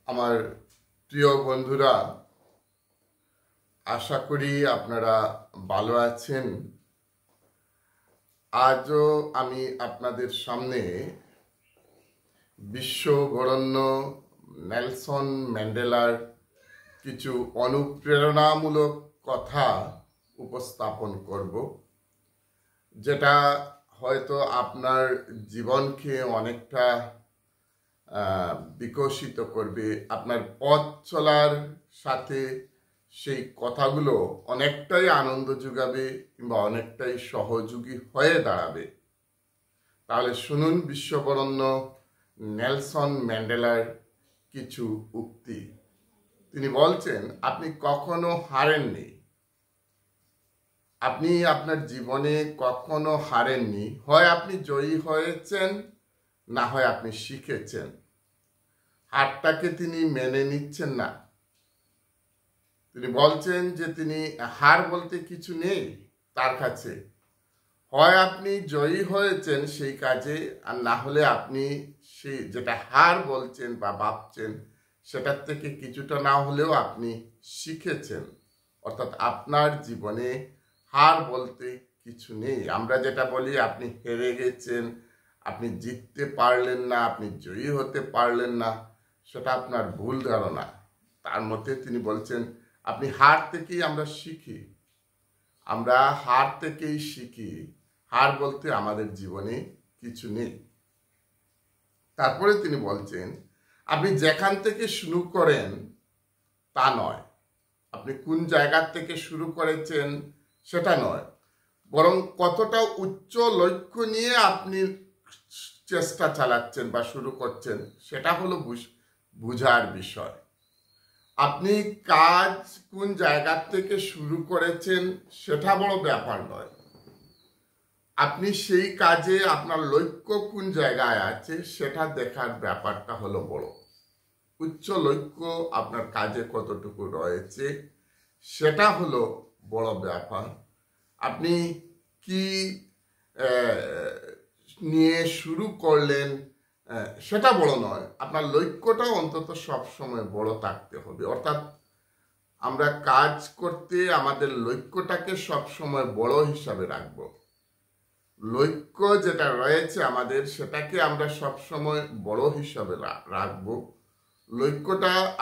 আমার প্রিয় বন্ধুরা, আশা করি আপনারা ভালো আছেন। আজও আমি আপনাদের সামনে বিশ্ববরেণ্য নেলসন ম্যান্ডেলার কিছু অনুপ্রেরণামূলক কথা উপস্থাপন করব, যেটা হয়তো আপনার জীবনকে অনেকটা বিকশিত করবে। আপনার পথ চলার সাথে সেই কথাগুলো অনেকটাই আনন্দ যোগাবে কিংবা অনেকটাই সহযোগী হয়ে দাঁড়াবে। তাহলে শুনুন বিশ্ববরেণ্য নেলসন ম্যান্ডেলার কিছু উক্তি। তিনি বলছেন, আপনি কখনো হারেননি। আপনি আপনার জীবনে কখনো হারেননি। হয় আপনি জয়ী হয়েছেন, না হয় আপনি শিখেছেন। হারটাকে তিনি মেনে নিচ্ছেন না। তিনি বলছেন যে তিনি হার বলতে কিছু নেই তার কাছে। হয় আপনি জয়ী হয়েছেন সেই কাজে, আর না হলে আপনি সেই যেটা হার বলছেন বা ভাবছেন সেটার থেকে কিছুটা না হলেও আপনি শিখেছেন। অর্থাৎ আপনার জীবনে হার বলতে কিছু নেই। আমরা যেটা বলি আপনি হেরে গেছেন, আপনি জিততে পারলেন না, আপনি জয়ী হতে পারলেন না, সেটা আপনার ভুল ধারণা। তার মধ্যে তিনি বলছেন আপনি হার থেকেই আমরা শিখি। আমরা হার থেকেই শিখি। হার বলতে আমাদের জীবনে কিছু নেই। তারপরে তিনি বলছেন আপনি যেখান থেকে শুরু করেন তা নয়, আপনি কোন জায়গা থেকে শুরু করেছেন সেটা নয়, বরং কতটা উচ্চ লক্ষ্য নিয়ে আপনি চেষ্টা চালাচ্ছেন বা শুরু করছেন সেটা হলো বুঝার বিষয়। আপনি কাজ কোন জায়গা থেকে শুরু করেছেন সেটা বড় ব্যাপার নয়, আপনি সেই কাজে আপনার লক্ষ্য কোন জায়গায় আছে সেটা দেখার ব্যাপারটা হলো বড়। উচ্চ লক্ষ্য আপনার কাজে কতটুকু রয়েছে সেটা হলো বড় ব্যাপার। আপনি কি নিয়ে শুরু করলেন সেটা বড় নয়, আপনার লক্ষ্যটা অন্তত সবসময় বড় থাকতে হবে। অর্থাৎ আমরা কাজ করতে আমাদের লক্ষ্যটাকে সবসময় বড় হিসাবে রাখবো। লক্ষ্য যেটা রয়েছে আমাদের সেটাকে আমরা সবসময় বড় হিসাবে রাখবো।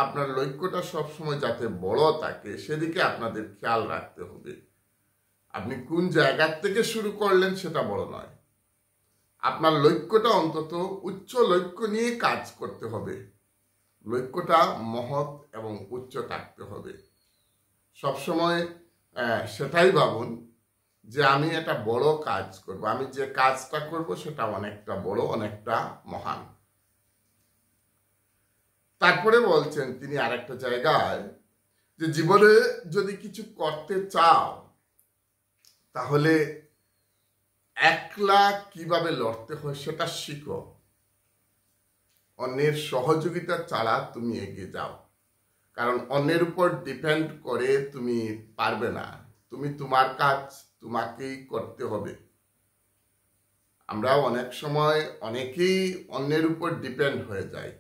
আপনার লক্ষ্যটা সবসময় যাতে বড় থাকে সেদিকে আপনাদের খেয়াল রাখতে হবে। আপনি কোন জায়গার থেকে শুরু করলেন সেটা বড় নয়, আপনার লক্ষ্যটা অন্তত উচ্চ লক্ষ্য নিয়ে কাজ করতে হবে। লক্ষ্যটা মহৎ এবং উচ্চ থাকতে হবে। সবসময় সেটাই ভাবুন যে আমি একটা বড় কাজ করব, আমি যে কাজটা করব সেটা অনেকটা বড়, অনেকটা মহান। তারপরে বলছেন তিনি আরেকটা জায়গায় যে জীবনে যদি কিছু করতে চাও তাহলে একলা কিভাবে লড়তে হয় সেটা শিখো। অন্যের সহযোগিতা ছাড়া তুমি এগিয়ে যাও, কারণ অন্যের উপর ডিপেন্ড করে তুমি পারবে না। তুমি তোমার কাজ তোমাকেই করতে হবে। আমরা অনেক সময় অনেকেই অন্যের উপর ডিপেন্ড হয়ে যাই।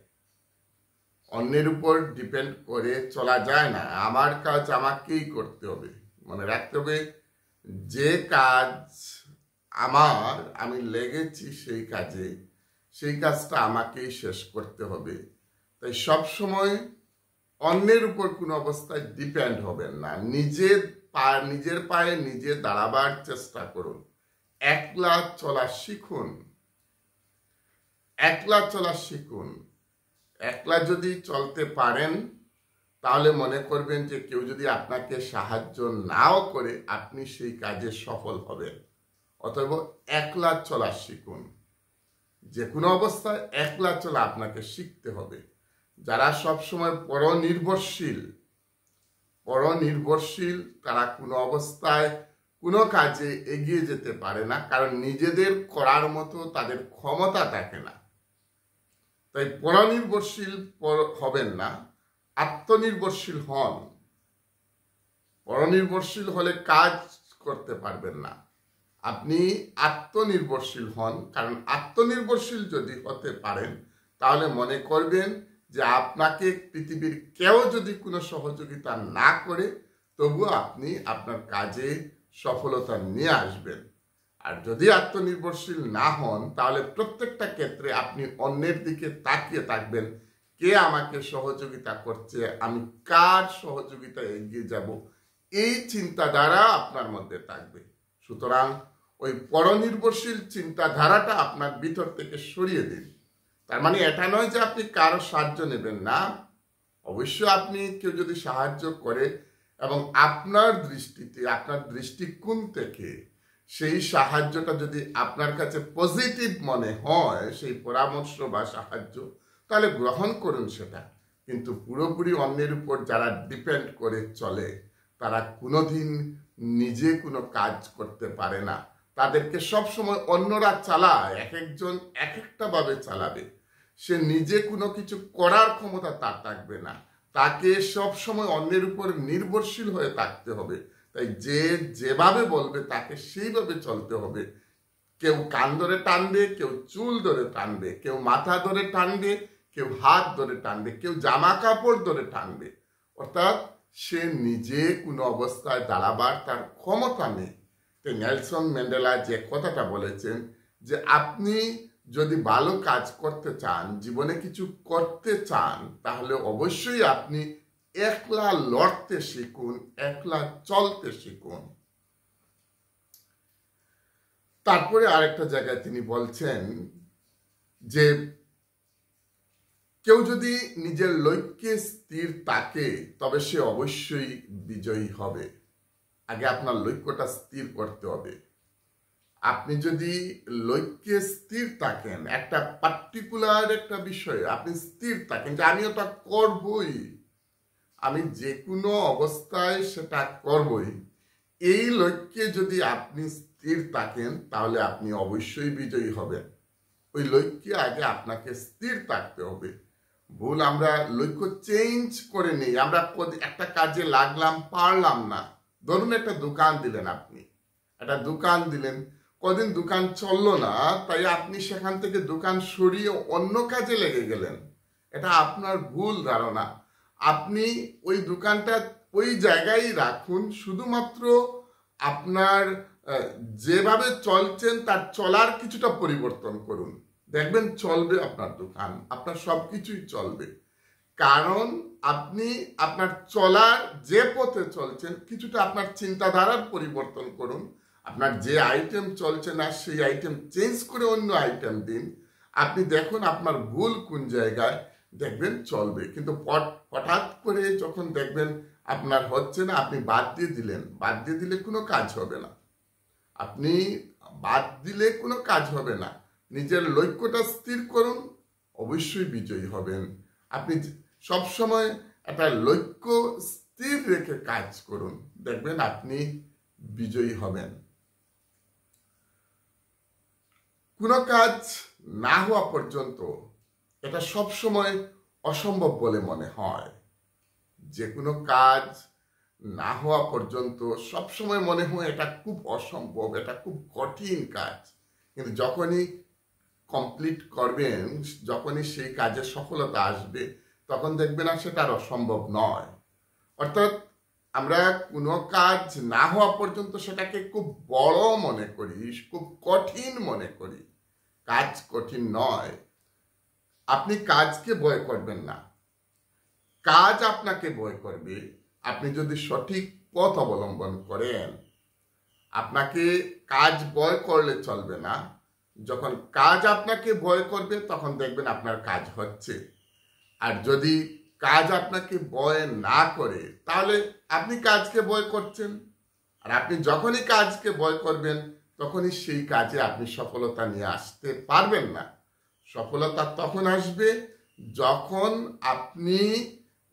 অন্যের উপর ডিপেন্ড করে চলা যায় না। আমার কাজ আমাকেই করতে হবে। মনে রাখতে হবে যে কাজ আমি লেগেছি সেই কাজে, সেই কাজটা আমাকেই শেষ করতে হবে। তাই সব সময় অন্যের উপর কোনো অবস্থায় ডিপেন্ড হবেন না। নিজের পায়ে নিজে দাঁড়াবার চেষ্টা করুন। একলা চলা শিখুন। একলা চলা শিখুন। একলা যদি চলতে পারেন তাহলে মনে করবেন যে কেউ যদি আপনাকে সাহায্য নাও করে আপনি সেই কাজে সফল হবেন। অতএব একলা চলা শিখুন। যে কোনো অবস্থায় একলা চলা আপনাকে শিখতে হবে। যারা সবসময় পরনির্ভরশীল তারা কোনো অবস্থায় কোনো কাজে এগিয়ে যেতে পারে না, কারণ নিজেদের করার মতো তাদের ক্ষমতা থাকে না। তাই পরনির্ভরশীল হবেন না, আত্মনির্ভরশীল হন। পরনির্ভরশীল হলে কাজ করতে পারবেন না। আপনি আত্মনির্ভরশীল হন, কারণ আত্মনির্ভরশীল যদি হতে পারেন তাহলে মনে করবেন যে আপনাকে পৃথিবীর কেউ যদি কোনো সহযোগিতা না করে তবুও আপনি আপনার কাজে সফলতা নিয়ে আসবেন। আর যদি আত্মনির্ভরশীল না হন তাহলে প্রত্যেকটা ক্ষেত্রে আপনি অন্যের দিকে তাকিয়ে থাকবেন, কে আমাকে সহযোগিতা করছে, আমি কার সহযোগিতায় এগিয়ে যাব, এই চিন্তাধারা আপনার মধ্যে থাকবে। সুতরাং ওই পরনির্ভরশীল চিন্তাধারাটা আপনার ভিতর থেকে সরিয়ে দিন। তার মানে এটা নয় যে আপনি কারো সাহায্য নেবেন না। অবশ্যই আপনি কেউ যদি সাহায্য করে এবং আপনার দৃষ্টিতে, আপনার দৃষ্টিকোণ থেকে সেই সাহায্যটা যদি আপনার কাছে পজিটিভ মনে হয়, সেই পরামর্শ বা সাহায্য, তাহলে গ্রহণ করুন সেটা। কিন্তু পুরোপুরি অন্যের উপর যারা ডিপেন্ড করে চলে তারা কোনোদিন নিজে কোনো কাজ করতে পারে না। তাদেরকে সবসময় অন্যরা চালায়, এক একজন এক একটা ভাবে চালাবে। সে নিজে কোনো কিছু করার ক্ষমতা তার থাকবে না, তাকে সবসময় অন্যের উপর নির্ভরশীল হয়ে থাকতে হবে। তাই যে যেভাবে বলবে তাকে সেইভাবে চলতে হবে। কেউ কান ধরে টানবে, কেউ চুল ধরে টানবে, কেউ মাথা ধরে টানবে, কেউ হাত ধরে টানবে, কেউ জামা কাপড় ধরে টানবে। অর্থাৎ সে নিজে কোনো অবস্থায় দাঁড়াবার তার ক্ষমতা নেই। তো নেলসন ম্যান্ডেলা যে কথাটা বলেছেন যে আপনি যদি ভালো কাজ করতে চান, জীবনে কিছু করতে চান, তাহলে অবশ্যই আপনি একলা লড়তে শিখুন, একলা চলতে শিখুন। তারপরে আরেকটা জায়গায় তিনি বলছেন যে কেউ যদি নিজের লক্ষ্যে স্থির থাকে তবে সে অবশ্যই বিজয়ী হবে। আগে আপনার লক্ষ্যটা স্থির করতে হবে। আপনি যদি লক্ষ্যে স্থির থাকেন, একটা পার্টিকুলার একটা বিষয়ে আপনি স্থির থাকেন যে আমি ওটা করবই, আমি যে কোনো অবস্থায় সেটা করবই, এই লক্ষ্যে যদি আপনি স্থির থাকেন তাহলে আপনি অবশ্যই বিজয়ী হবেন। ওই লক্ষ্যে আগে আপনাকে স্থির থাকতে হবে। ভুল আমরা লক্ষ্য চেঞ্জ করে নিই, আমরা একটা কাজে লাগলাম, পারলাম না। ধরুন একটা দোকান দিলেন, আপনি একটা দোকান দিলেন, কদিন দোকান চললো না, তাই আপনি সেখান থেকে দোকান সরিয়ে অন্য কাজে লেগে গেলেন। এটা আপনার ভুল ধারণা। আপনি ওই দোকানটা ওই জায়গায় রাখুন, শুধুমাত্র আপনার যেভাবে চলছেন তার চলার কিছুটা পরিবর্তন করুন, দেখবেন চলবে আপনার দোকান, আপনার সব কিছুই চলবে। কারণ আপনি আপনার চলার যে পথে চলছেন কিছুটা আপনার চিন্তাধারার পরিবর্তন করুন। আপনার যে আইটেম চলছে না সেই আইটেম চেঞ্জ করে অন্য আইটেম দিন। আপনি দেখুন আপনার ভুল কোন জায়গায়, দেখবেন চলবে। কিন্তু হঠাৎ করে যখন দেখবেন আপনার হচ্ছে না, আপনি বাদ দিয়ে দিলেন, বাদ দিয়ে দিলে কোনো কাজ হবে না। আপনি বাদ দিলে কোনো কাজ হবে না। নিজের লক্ষ্যটা স্থির করুন, অবশ্যই বিজয়ী হবেন। আপনি সবসময় একটা লক্ষ্য স্থির রেখে কাজ করুন, দেখবেন আপনি বিজয়ী হবেন। কোনো কাজ না হওয়া পর্যন্ত এটা সবসময় অসম্ভব বলে মনে হয়। যে কোনো কাজ না হওয়া পর্যন্ত সবসময় মনে হয় এটা খুব অসম্ভব, এটা খুব কঠিন কাজ। কিন্তু যখনই কমপ্লিট করবেন, যখনই সেই কাজে সফলতা আসবে, তখন দেখবেন আর সেটা আর অসম্ভব নয়। অর্থাৎ আমরা কোনো কাজ না হওয়া পর্যন্ত সেটাকে খুব বড় মনে করি, খুব কঠিন মনে করি। কাজ কঠিন নয়। আপনি কাজকে ভয় করবেন না, কাজ আপনাকে ভয় করবে। আপনি যদি সঠিক পথ অবলম্বন করেন, আপনাকে কাজ ভয় করলে চলবে না। যখন কাজ আপনাকে ভয় করবে তখন দেখবেন আপনার কাজ হচ্ছে। আর যদি কাজ আপনাকে ভয় না করে তাহলে আপনি কাজকে ভয় করছেন। আর আপনি যখনই কাজকে ভয় করবেন তখনই সেই কাজে আপনি সফলতা নিয়ে আসতে পারবেন না। সফলতা তখন আসবে যখন আপনি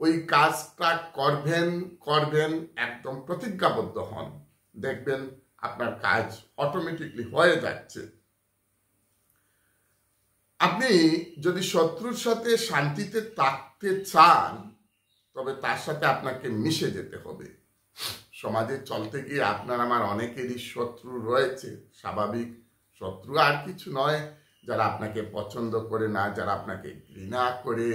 ওই কাজটা করবেন একদম প্রতিজ্ঞাবদ্ধ হন, দেখবেন আপনার কাজ অটোমেটিকলি হয়ে যাচ্ছে। আপনি যদি শত্রুর সাথে শান্তিতে থাকতে চান তবে তার সাথে আপনাকে মিশে যেতে হবে। সমাজে চলতে গিয়ে আপনার আমার অনেকেরই শত্রু রয়েছে, স্বাভাবিক। শত্রু আর কিছু নয়, যারা আপনাকে পছন্দ করে না, যারা আপনাকে ঘৃণা করে,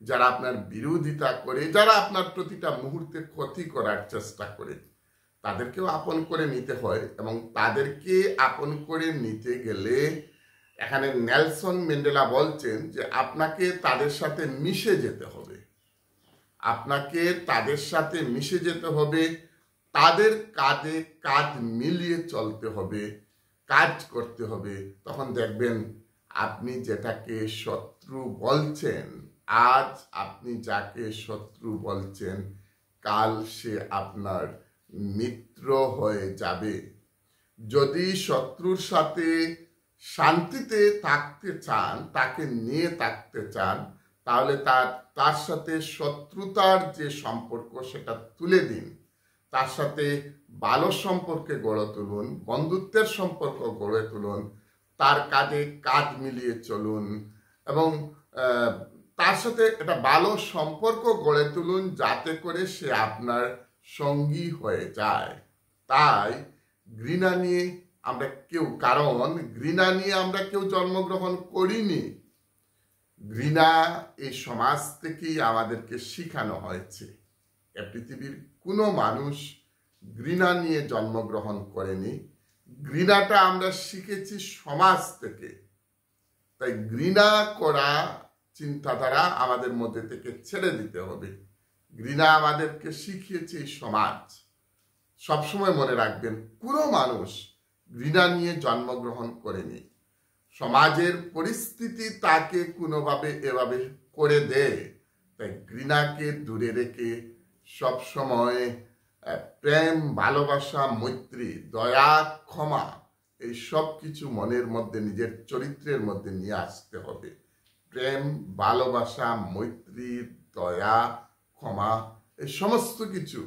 যারা আপনার বিরোধিতা করে, যারা আপনার প্রতিটা মুহূর্তে ক্ষতি করার চেষ্টা করে, তাদেরকেও আপন করে নিতে হয়। এবং তাদেরকে আপন করে নিতে গেলে এখানে নেলসন ম্যান্ডেলা বলছেন যে আপনাকে তাদের সাথে মিশে যেতে হবে, আপনাকে তাদের সাথে মিশে যেতে হবে, তাদের কাঁধে কাঁধ মিলিয়ে চলতে হবে, কাজ করতে হবে। তখন দেখবেন আপনি যেটাকে শত্রু বলছেন, আজ আপনি যাকে শত্রু বলছেন, কাল সে আপনার মিত্র হয়ে যাবে। যদি শত্রুর সাথে শান্তিতে থাকতে চান, তাকে নিয়ে থাকতে চান, তাহলে তার সাথে শত্রুতার যে সম্পর্ক সেটা তুলে দিন, তার সাথে ভালো সম্পর্কে গড়ে তুলুন, বন্ধুত্বের সম্পর্ক গড়ে তুলুন, তার কাঁধে কাঁধ মিলিয়ে চলুন এবং তার সাথে একটা ভালো সম্পর্ক গড়ে তুলুন, যাতে করে সে আপনার সঙ্গী হয়ে যায়। তাই ঘৃণা নিয়ে আমরা কেউ, কারণ ঘৃণা নিয়ে আমরা কেউ জন্মগ্রহণ করিনি। ঘৃণা এই সমাজ থেকেই আমাদেরকে শিখানো হয়েছে। এ পৃথিবীর কোনো মানুষ ঘৃণা নিয়ে জন্মগ্রহণ করেনি, ঘৃণাটা আমরা শিখেছি সমাজ থেকে। তাই ঘৃণা করা চিন্তাধারা আমাদের মধ্যে থেকে ছেড়ে দিতে হবে। ঘৃণা আমাদেরকে শিখিয়েছে এই সমাজ। সবসময় মনে রাখবেন, কোনো মানুষ ঘৃণা নিয়ে জন্মগ্রহণ করেনি, সমাজের পরিস্থিতি তাকে কোনোভাবে এভাবে করে দেয়। তাই ঘৃণাকে দূরে রেখে সবসময় প্রেম, ভালোবাসা, মৈত্রী, দয়া, ক্ষমা, এই সব কিছু মনের মধ্যে, নিজের চরিত্রের মধ্যে নিয়ে আসতে হবে। প্রেম, ভালোবাসা, মৈত্রী, দয়া, ক্ষমা, এই সমস্ত কিছু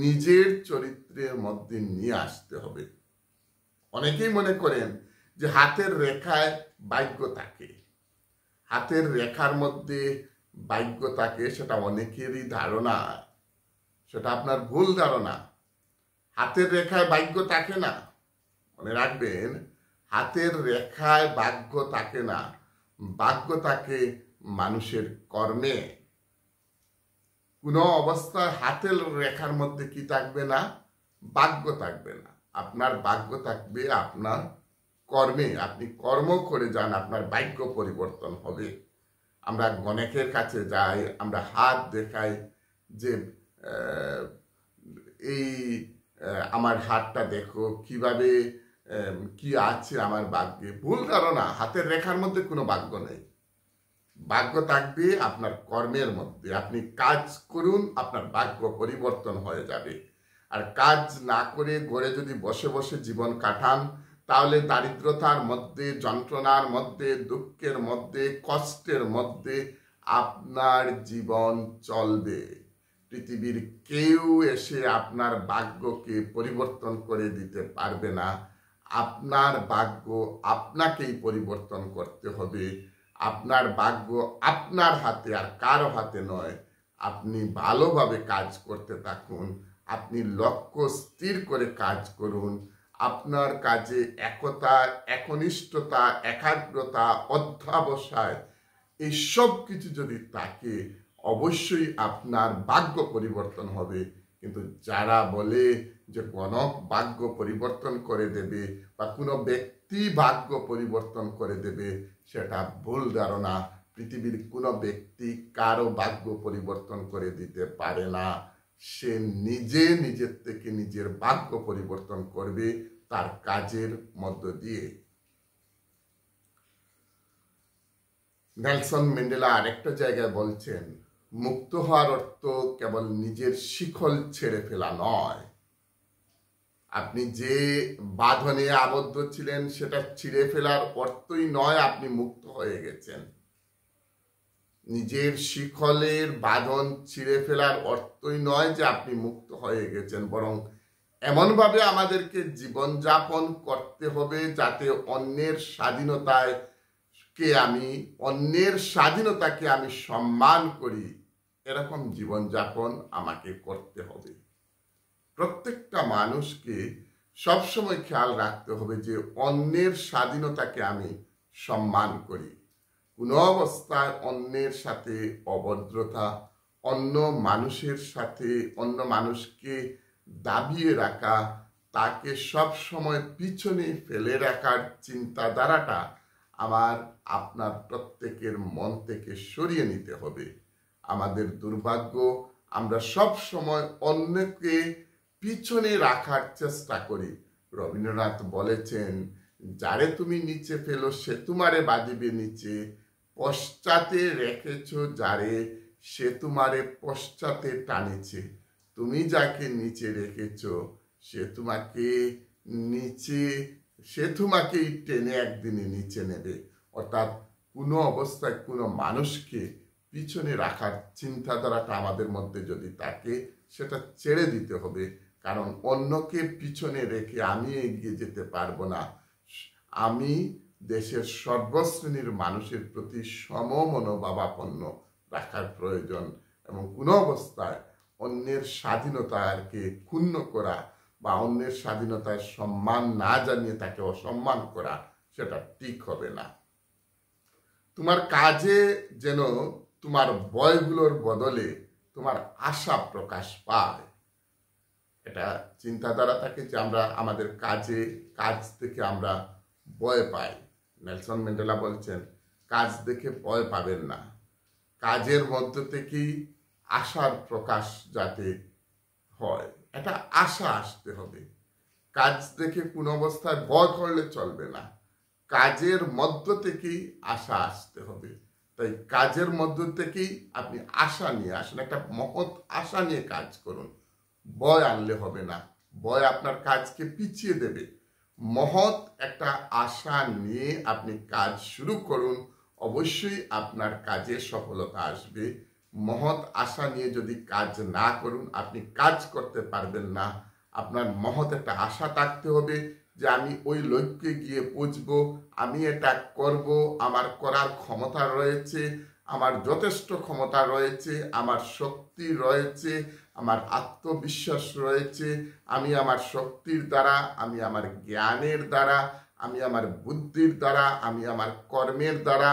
নিজের চরিত্রের মধ্যে নিয়ে আসতে হবে। অনেকেই মনে করেন যে হাতের রেখায় ভাগ্য থাকে, হাতের রেখার মধ্যে ভাগ্য থাকে, সেটা অনেকেরই ধারণা, সেটা আপনার ভুল ধারণা। হাতের রেখায় ভাগ্য থাকে না। মনে রাখবেন, হাতের রেখায় ভাগ্য থাকে না, ভাগ্য থাকে মানুষের কর্মে। কোনো অবস্থায় হাতের রেখার মধ্যে কি থাকবে না? ভাগ্য থাকবে না। আপনার ভাগ্য থাকবে আপনার কর্মে। আপনি কর্ম করে যান, আপনার ভাগ্য পরিবর্তন হবে। আমরা গণকের কাছে যাই, আমরা হাত দেখাই যে এই আমার হাতটা দেখো, কিভাবে কি আছে আমার ভাগ্যে। ভুল ধারণা, হাতের রেখার মধ্যে কোনো ভাগ্য নেই। ভাগ্য থাকবে আপনার কর্মের মধ্যে। আপনি কাজ করুন, আপনার ভাগ্য পরিবর্তন হয়ে যাবে। আর কাজ না করে ঘরে যদি বসে বসে জীবন কাটান, তাহলে দারিদ্রতার মধ্যে, যন্ত্রণার মধ্যে, দুঃখের মধ্যে, কষ্টের মধ্যে আপনার জীবন চলবে। পৃথিবীর কেউ এসে আপনার ভাগ্যকে পরিবর্তন করে দিতে পারবে না। আপনার ভাগ্য আপনাকেই পরিবর্তন করতে হবে। আপনার ভাগ্য আপনার হাতে, আর কারো হাতে নয়। আপনি ভালোভাবে কাজ করতে থাকুন, আপনি লক্ষ্য স্থির করে কাজ করুন। আপনার কাজে একতা, একনিষ্ঠতা, একাগ্রতা, অধ্যবসায়, এই সব কিছু যদি থাকে, অবশ্যই আপনার ভাগ্য পরিবর্তন হবে। কিন্তু যারা বলে যে গণক ভাগ্য পরিবর্তন করে দেবে বা কোনো ব্যক্তি ভাগ্য পরিবর্তন করে দেবে, সেটা ভুল ধারণা। পৃথিবীর কোনো ব্যক্তি কারো ভাগ্য পরিবর্তন করে দিতে পারে না। সে নিজে নিজের থেকে নিজের ভাগ্য পরিবর্তন করবে তার কাজের মধ্য দিয়ে। নেলসন ম্যান্ডেলা আরেকটা জায়গায় বলছেন, মুক্ত হওয়ার অর্থ কেবল নিজের শিকল ছেড়ে ফেলা নয়। আপনি যে বাঁধনে আবদ্ধ ছিলেন সেটা ছিঁড়ে ফেলার অর্থই নয় আপনি মুক্ত হয়ে গেছেন। নিজের শিকলের বাঁধন ছিঁড়ে ফেলার অর্থই নয় যে আপনি মুক্ত হয়ে গেছেন, বরং এমনভাবে আমাদেরকে জীবনযাপন করতে হবে যাতে অন্যের স্বাধীনতাকে আমি সম্মান করি। এরকম জীবনযাপন আমাকে করতে হবে। প্রত্যেকটা মানুষকে সবসময় খেয়াল রাখতে হবে যে অন্যের স্বাধীনতাকে আমি সম্মান করি। কোনো অবস্থায় অন্যের সাথে অভদ্রতা, অন্য মানুষের সাথে অন্য মানুষকে দাবিয়ে রাখা, তাকে সব সময় পিছনে ফেলে রাখার চিন্তাধারাটা আমার আপনার প্রত্যেকের মন থেকে সরিয়ে নিতে হবে। আমাদের দুর্ভাগ্য, আমরা সব সময় অন্যকে পিছনে রাখার চেষ্টা করি। রবীন্দ্রনাথ বলেছেন, যারে তুমি নিচে ফেলো সে তোমারে বাঁধিবে নিচে, পশ্চাতে রেখেছ যারে সে তোমারে পশ্চাতে টানেছে। তুমি যাকে নিচে রেখেছ সে তোমাকেই টেনে একদিনে নিচে নেবে। অর্থাৎ কোনো অবস্থায় কোনো মানুষকে পিছনে রাখার চিন্তাধারাটা আমাদের মধ্যে যদি থাকে, সেটা ছেড়ে দিতে হবে। কারণ অন্যকে পিছনে রেখে আমি এগিয়ে যেতে পারবো না। আমি দেশের সর্বশ্রেণীর মানুষের প্রতি সমমনোভাবাপন্ন রাখার প্রয়োজন, এবং কোনো অবস্থায় অন্যের স্বাধীনতাকে ক্ষুণ্ণ করা বা অন্যের স্বাধীনতার সম্মান না জানিয়ে তাকে অসম্মান করা, সেটা ঠিক হবে না। তোমার কাজে যেন তোমার ভয়গুলোর বদলে তোমার আশা প্রকাশ পায়। এটা চিন্তাধারা থাকে যে আমরা আমাদের কাজ থেকে আমরা ভয় পাই। নেলসন ম্যান্ডেলা বলছেন, কাজ দেখে ভয় পাবেন না, কাজের মধ্য থেকেই আশার প্রকাশ যাতে হয়, এটা আশা আসতে হবে। কাজ দেখে কোন অবস্থায় ভয় করলে চলবে না, কাজের মধ্য থেকেই আশা আসতে হবে। তাই কাজের মধ্য থেকেই আপনি আশা নিয়ে আসুন, একটা মহৎ আশা নিয়ে কাজ করুন। ভয় আনলে হবে না, ভয় আপনার কাজকে পিছিয়ে দেবে। মহৎ একটা আশা নিয়ে আপনি কাজ শুরু করুন, অবশ্যই আপনার কাজে সফলতা আসবে। মহৎ আশা নিয়ে যদি কাজ না করুন, আপনি কাজ করতে পারবেন না। আপনার মহৎ একটা আশা থাকতে হবে যে আমি ওই লক্ষ্যে গিয়ে পৌঁছবো, আমি এটা করব, আমার করার ক্ষমতা রয়েছে, আমার যথেষ্ট ক্ষমতা রয়েছে, আমার শক্তি রয়েছে, আমার আত্মবিশ্বাস রয়েছে। আমি আমার শক্তির দ্বারা, আমি আমার জ্ঞানের দ্বারা, আমি আমার বুদ্ধির দ্বারা, আমি আমার কর্মের দ্বারা,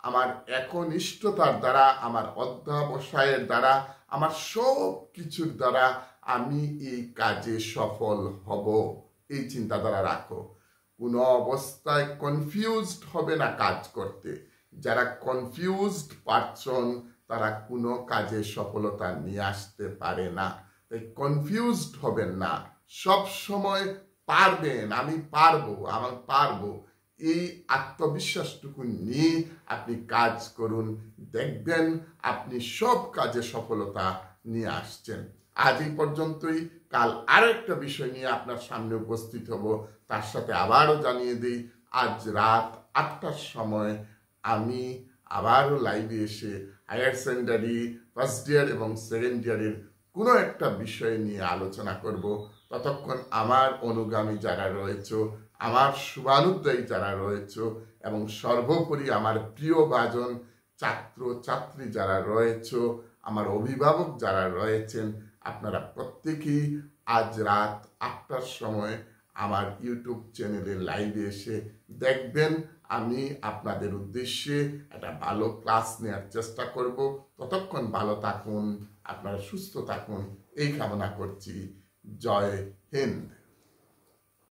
আমার একনিষ্ঠতার দ্বারা, আমার অধ্যবসায়ের দ্বারা, আমার সব কিছুর দ্বারা আমি এই কাজে সফল হব। এই চিন্তাধারা রাখো। কোনো অবস্থায় কনফিউজড হবে না কাজ করতে। যারা কনফিউজড পারসন, তারা কোনো কাজে সফলতা নিয়ে আসতে পারে না। তাই কনফিউজড হবেন না, সব সময় পারবেন, আমি পারবো, এই আত্মবিশ্বাসটুকু নিয়ে আপনি কাজ করুন, দেখবেন আপনি সব কাজে সফলতা নিয়ে আসছেন। আজ এই পর্যন্তই। কাল আরো একটা বিষয় নিয়ে আপনার সামনে উপস্থিত হব। তার সাথে আবারও জানিয়ে দিই, আজ রাত 8টার সময় আমি আবারও লাইভে এসে হায়ার সেকেন্ডারি ফার্স্ট ইয়ার এবং সেকেন্ড ইয়ারের কোনো একটা বিষয় নিয়ে আলোচনা করব। ততক্ষণ আমার অনুগামী যারা রয়েছে, আমার শুভানুদ্দায়ী যারা রয়েছে, এবং সর্বোপরি আমার প্রিয় ভাজন ছাত্র ছাত্রী যারা রয়েছে, আমার অভিভাবক যারা রয়েছেন, আপনারা প্রত্যেকেই আজ রাত 8টার সময় আমার ইউটিউব চ্যানেলে লাইভে এসে দেখবেন। আমি আপনাদের উদ্দেশ্যে একটা ভালো ক্লাস নেওয়ার চেষ্টা করব। ততক্ষণ ভালো থাকুন, আপনারা সুস্থ থাকুন, এই কামনা করছি। জয় হিন্দ।